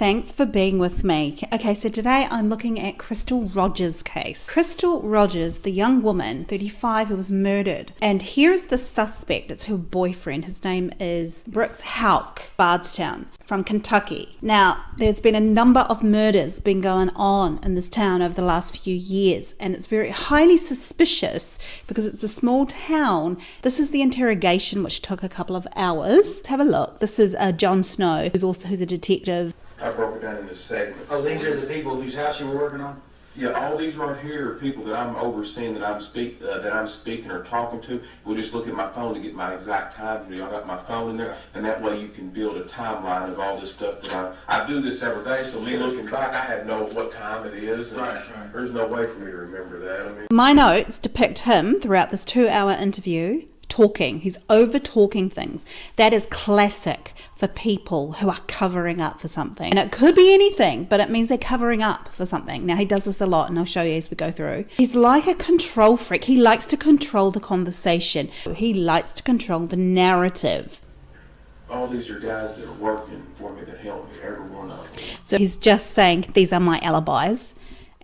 thanks for being with me. Okay, so today I'm looking at Crystal Rogers' case. Crystal Rogers, the young woman, 35, who was murdered. And here's the suspect. It's her boyfriend. His name is Brooks Houck, Bardstown, from Kentucky. Now, there's been a number of murders been going on in this town over the last few years, and it's very highly suspicious because it's a small town. This is the interrogation, which took a couple of hours. Let's have a look. This is John Snow, who's a detective. I broke it down into segments. Oh, these are the people whose house you were working on? Yeah, all these right here are people that I'm overseeing, that I'm speaking or talking to. We'll just look at my phone to get my exact time. I got my phone in there, and that way you can build a timeline of all this stuff that I do this every day. So me looking back, I had no what time it is. And right. There's no way for me to remember that. I mean, my notes depict him throughout this 2-hour interview talking. He's over talking things. That is classic for people who are covering up for something. And it could be anything, but it means they're covering up for something. Now, he does this a lot, and I'll show you as we go through. He's like a control freak. He likes to control the conversation. He likes to control the narrative. All these are guys that are working for me that help me, every one of them. So he's just saying, these are my alibis,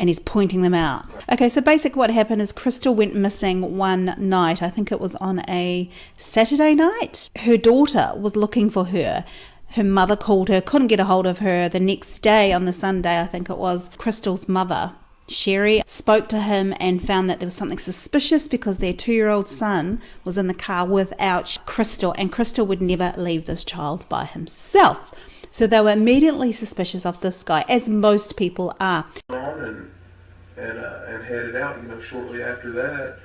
and he's pointing them out. Okay, so basically what happened is Crystal went missing one night. I think it was on a Saturday night. Her daughter was looking for her. Her mother called her, couldn't get a hold of her. The next day, on the Sunday, I think it was, Crystal's mother, Sherry, spoke to him and found that there was something suspicious because their 2-year-old son was in the car without Crystal, and Crystal would never leave this child by himself. So they were immediately suspicious of this guy, as most people are. And headed out, shortly after that,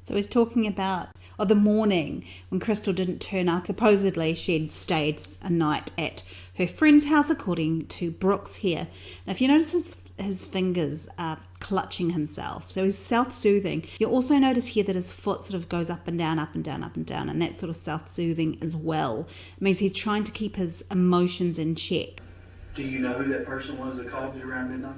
So he's talking about the morning when Crystal didn't turn up. Supposedly she'd stayed a night at her friend's house, according to Brooks here. Now, if you notice his fingers are clutching himself, so he's self-soothing. You'll also notice here that his foot sort of goes up and down, up and down, up and down, and that's sort of self-soothing as well. It means he's trying to keep his emotions in check. Do you know who that person was that called you around midnight?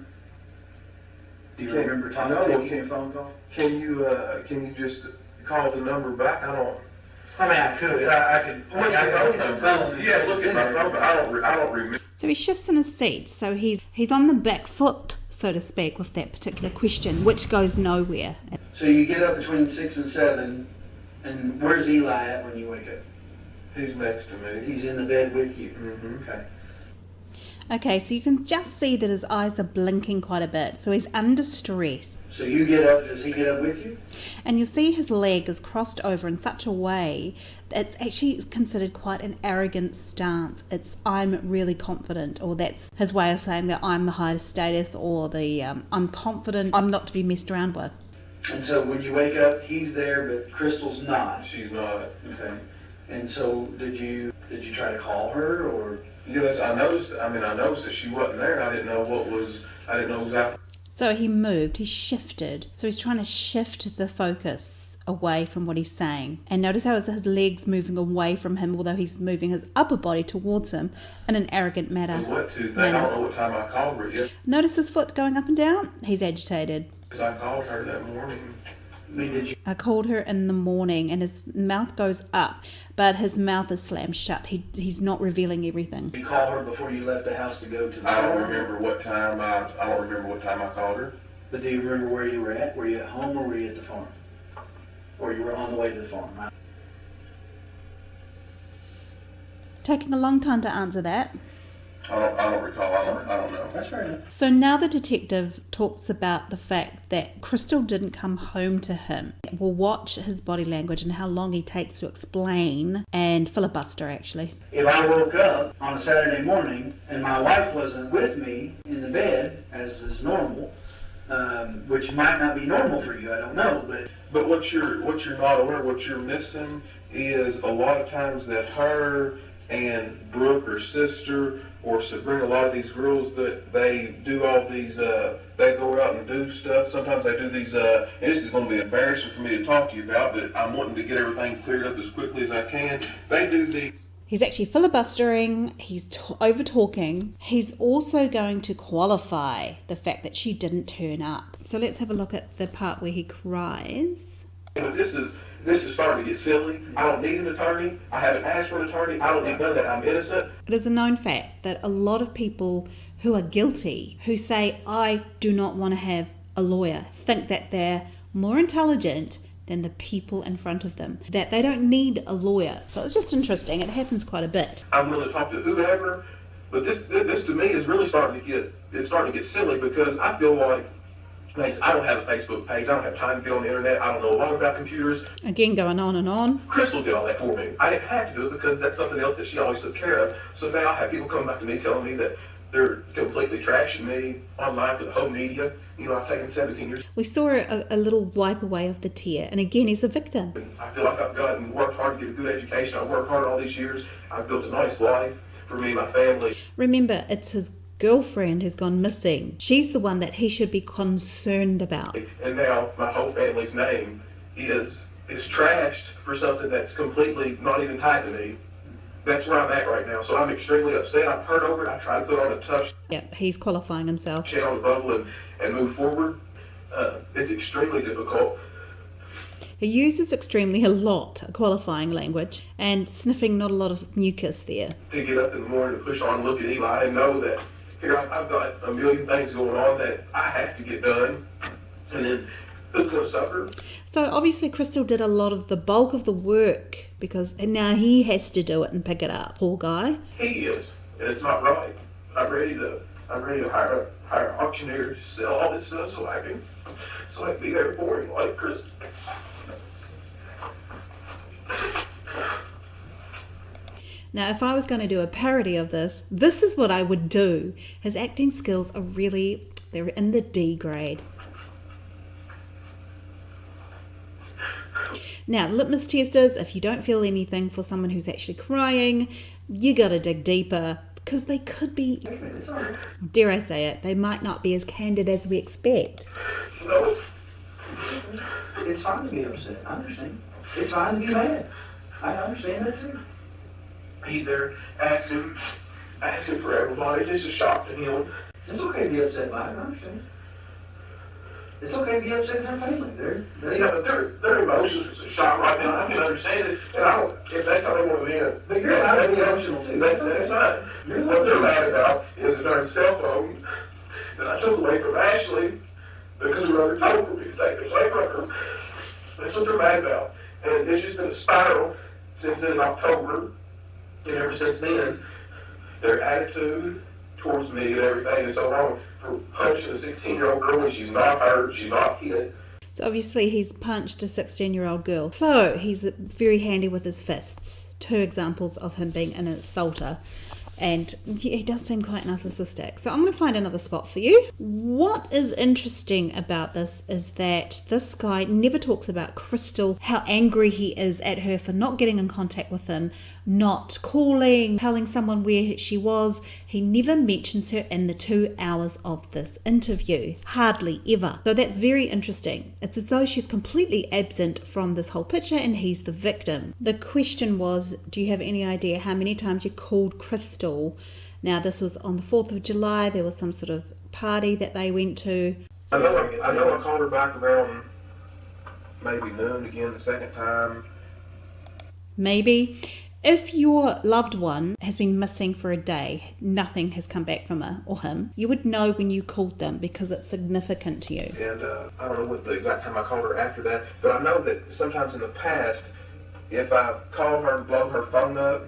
Do you remember talking to you on a phone call? Can you just call the number back? I could. I could. Yeah, look at my phone, but I don't remember. So he shifts in his seat. So he's on the back foot, so to speak, with that particular question, which goes nowhere. So you get up between 6 and 7, and where's Eli at when you wake up? He's next to me. He's in the bed with you. Mm-hmm. Okay. Okay, so you can just see that his eyes are blinking quite a bit. So he's under stress. So you get up, does he get up with you? And you'll see his leg is crossed over in such a way that it's actually considered quite an arrogant stance. It's, I'm really confident, or that's his way of saying that I'm the highest status, or I'm confident, I'm not to be messed around with. And so when you wake up, he's there, but Crystal's not. She's not. Okay. And so did you try to call her, or? Yes, I noticed that she wasn't there. I didn't know exactly. So he moved, he shifted. So he's trying to shift the focus away from what he's saying. And notice how his legs moving away from him, although he's moving his upper body towards him in an arrogant manner. I don't know what time I called her yet. Notice his foot going up and down? He's agitated. I called her that morning. I called her in the morning, and his mouth goes up, but his mouth is slammed shut. He's not revealing everything. You call her before you left the house to go to the I don't remember what time I called her. But do you remember where you were at? Were you at home, or were you at the farm? Or you were on the way to the farm? Taking a long time to answer that. I don't recall. I don't know. That's fair enough. So now the detective talks about the fact that Crystal didn't come home to him. We'll watch his body language and how long he takes to explain and filibuster, actually. If I woke up on a Saturday morning and my wife wasn't with me in the bed, as is normal, which might not be normal for you, I don't know, but what you're not aware, what you're missing is a lot of times that her and Brooke, her sister, or Sabrina, a lot of these girls, that they do all these, they go out and do stuff. Sometimes they do these, and this is going to be embarrassing for me to talk to you about, but I'm wanting to get everything cleared up as quickly as I can. They do these. He's actually filibustering, he's over-talking. He's also going to qualify the fact that she didn't turn up. So let's have a look at the part where he cries. But this this is starting to get silly. I don't need an attorney. I haven't asked for an attorney. I don't need none of that. I'm innocent. It is a known fact that a lot of people who are guilty, who say, I do not want to have a lawyer, think that they're more intelligent than the people in front of them, that they don't need a lawyer. So it's just interesting. It happens quite a bit. I'm willing to talk to whoever, but this to me is really starting to get silly, because I feel like I don't have a Facebook page. I don't have time to get on the internet. I don't know a lot about computers. Again, going on and on. Crystal did all that for me. I didn't have to do it because that's something else that she always took care of. So now I have people coming back to me telling me that they're completely trashing me online for the whole media. You know, I've taken 17 years. We saw a little wipe away of the tear, and again, he's a victim. I feel like I've gotten worked hard to get a good education. I've worked hard all these years. I've built a nice life for me and my family. Remember, it's his girlfriend who's gone missing. She's the one that he should be concerned about. And now my whole family's name is trashed for something that's completely not even tied to me. That's where I'm at right now. So I'm extremely upset. I've heard over it. I tried to put on a tough he's qualifying himself. shit on the bubble and move forward. It's extremely difficult. He uses extremely a lot, qualifying language, and sniffing not a lot of mucus there. To get up in the morning to push on and look at Eli and know that here I've got a million things going on that I have to get done. And then who's going to suffer? So obviously Crystal did a lot of the bulk of the work, because now he has to do it and pick it up. Poor guy. He is, and it's not right. I'm ready to hire an auctioneer to sell all this stuff so I can be there for him like Chris. Now, if I was going to do a parody of this is what I would do. His acting skills are really, they're in the D grade. Now, litmus test is, if you don't feel anything for someone who's actually crying, you got to dig deeper, because they could be, dare I say it, they might not be as candid as we expect. No, It's fine to be upset. I understand. It's fine to be mad. I understand that too. he's there asking for everybody. This is a shock to him. It's okay to be upset by it. I understand. It's okay to be upset with their family. Their emotions is a shock right now. I can understand it, and I don't. If that's how they want to be, But you're allowed to be emotional too. That's fine. What they're mad about is the darn cell phone that I took away from Ashley because her mother told for me to take it away from her. That's what they're mad about, and it's just been a spiral since then in October, and ever since then, their attitude towards me and everything is so wrong. For punching a 16-year-old girl when she's not hurt, she's not hit. So obviously he's punched a 16-year-old girl. So he's very handy with his fists. 2 examples of him being an assaulter. And he does seem quite narcissistic. So I'm going to find another spot for you. What is interesting about this is that this guy never talks about Crystal, how angry he is at her for not getting in contact with him, not calling, telling someone where she was. He never mentions her in the 2 hours of this interview. Hardly ever. So that's very interesting. It's as though she's completely absent from this whole picture and he's the victim. The question was, do you have any idea how many times you called Crystal? Now, this was on the 4th of July. There was some sort of party that they went to. I know I called her back around maybe noon again the second time. Maybe. If your loved one has been missing for a day, nothing has come back from her or him, you would know when you called them because it's significant to you. And I don't know what the exact time I called her after that, but I know that sometimes in the past, if I called her and blown her phone up,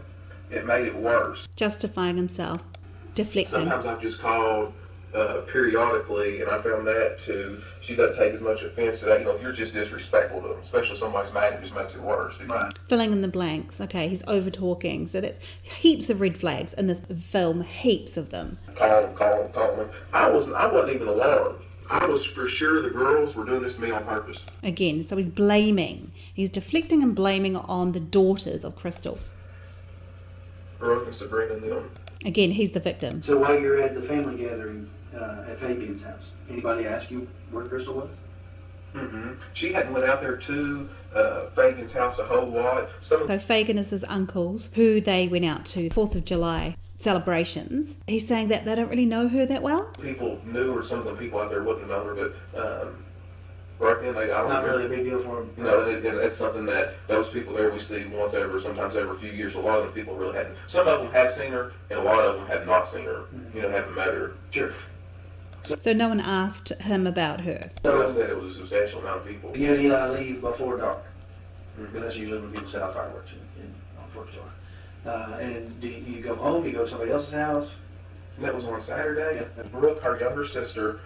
it made it worse. Justifying himself, deflecting. Sometimes I've just called periodically, and I found that too. She doesn't take as much offense to that. You know, if you're just disrespectful to them, especially if somebody's mad, it just makes it worse. Right. Filling in the blanks. Okay, he's over talking. So that's heaps of red flags in this film, heaps of them. Call him. I wasn't even alarmed. I was for sure the girls were doing this to me on purpose. Again, so he's blaming. He's deflecting and blaming on the daughters of Crystal. Brooke and Sabrina and them. Again, he's the victim. So while you're at the family gathering at Fabian's house, anybody ask you where Crystal was? Mm-hmm. She hadn't went out there to Fagan's house a whole lot. So Fagan is his uncles, who they went out to 4th of July celebrations. He's saying that they don't really know her that well. People knew her. Some of the people out there wouldn't know her, but right then, I don't Not know. really a big deal for them. You know, and it's something that those people there we see once every, sometimes every few years. A lot of the people really hadn't. Some of them have seen her, and a lot of them have not seen her. You know, haven't met her. Sure. So no one asked him about her. Like I said, it was a substantial amount of people. You and Eli leave before dark. Because that's usually when people set off fireworks on 4th of July. And do you go home? Do you go to somebody else's house? That was on Saturday. And Brooke, her younger sister,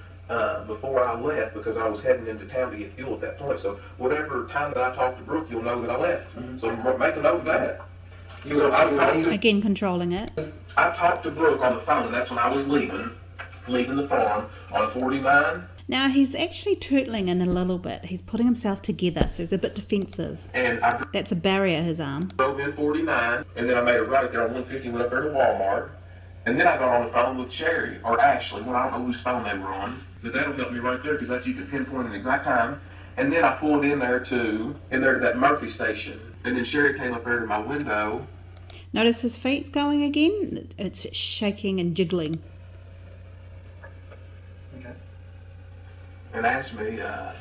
before I left, because I was heading into town to get fuel at that point. So whatever time that I talked to Brooke, you'll know that I left. So make a note of that. Again, controlling it. I talked to Brooke on the phone, and that's when I was leaving the farm on 49. Now he's actually turtling in a little bit. He's putting himself together, so he's a bit defensive. And I That's a barrier, his arm. drove in 49, and then I made a right there on 150, went up there to Walmart. And then I got on the phone with Sherry, or Ashley, well, I don't know whose phone they were on. But that'll help me right there, because that's you can pinpoint an exact time. And then I pulled in there to that Murphy station. And then Sherry came up there to my window. Notice his feet's going again. It's shaking and jiggling. Okay. And asked me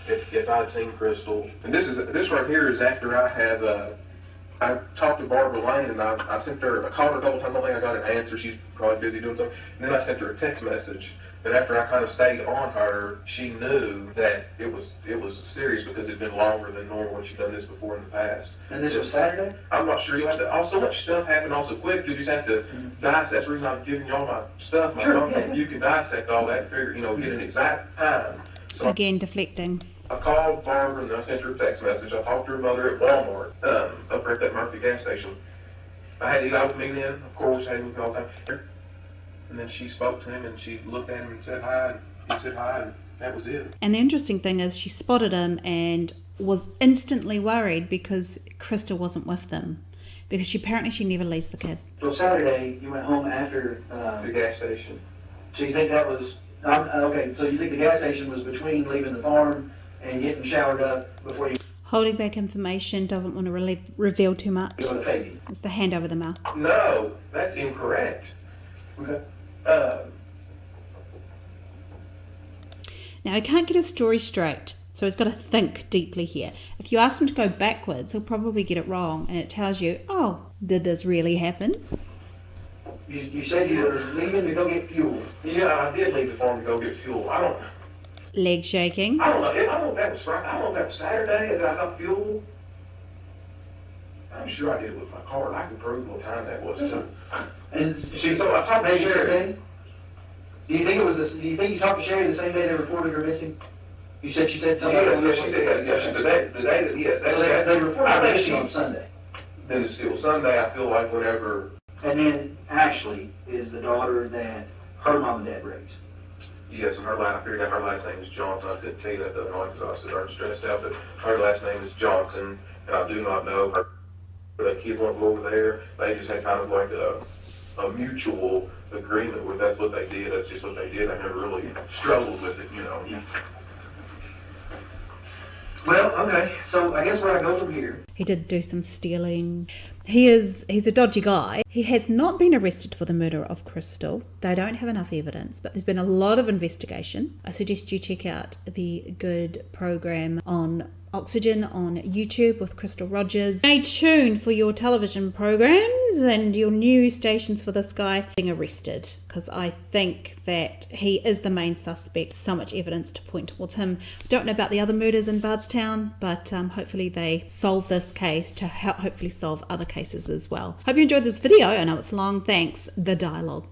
if I'd seen Crystal. And this right here is after I had I talked to Barbara Lane, and I sent her, I called her a couple times. I don't think I got an answer. She's probably busy doing something. And then I sent her a text message. But after I kind of stayed on her, she knew that it was serious, because it'd been longer than normal when she'd done this before in the past. And this was Saturday? I'm not sure. You have to. So much stuff happened all so quick. You just have to dissect. That's the reason I'm giving y'all my stuff. My phone. Yeah. You can dissect all that and figure, get an exact time. So Again, deflecting. I called Barbara, and then I sent her a text message. I talked to her mother at Walmart, up there at that Murphy gas station. I had Eli with me then, of course, I had him all the time. And then she spoke to him, and she looked at him and said hi, and he said hi, and that was it. And the interesting thing is she spotted him and was instantly worried because Crystal wasn't with them. Because she never leaves the kid. So Saturday, you went home after... The gas station. So you think that was... okay, so you think the gas station was between leaving the farm and getting showered up before you Holding back information, doesn't want to reveal too much. go to Fabian? It's the hand over the mouth. No, that's incorrect. Okay. Now, he can't get his story straight, so he's got to think deeply here. If you ask him to go backwards, he'll probably get it wrong, and it tells you, oh, did this really happen? You said you were leaving to go get fuel. Yeah, I did leave the farm to go get fuel. I don't Leg shaking. know. I don't know if that was Friday. I don't know if that was Saturday that I got fuel. I'm sure I did with my card. I can prove what time that was too. And See, so I talked to maybe Sherry. Saturday? Do you think you talked to Sherry the same day they reported her missing? You said she said something. Yes, she said, the day that, yes. So they reported I her think missing she, on Sunday. then it's still Sunday, I feel like whenever, And then Ashley is the daughter that her mom and dad raised. yes, and I figured out her last name is Johnson. I couldn't tell you that the other night because I was so darn stressed out, but her last name is Johnson, and I do not know her. The kids won't go over there. They just had kind of like a mutual agreement where that's what they did. That's just what they did. I never really struggled with it, Well, okay, so I guess where I go from here. He did do some stealing. He's a dodgy guy. He has not been arrested for the murder of Crystal. They don't have enough evidence, but there's been a lot of investigation. I suggest you check out the good program on Oxygen on YouTube with Crystal Rogers. Stay tuned for your television programs and your news stations for this guy being arrested, because I think that he is the main suspect. So much evidence to point towards him. Don't know about the other murders in Bardstown, but hopefully they solve this case to help hopefully solve other cases as well. Hope you enjoyed this video. I know it's long. Thanks. The dialogue.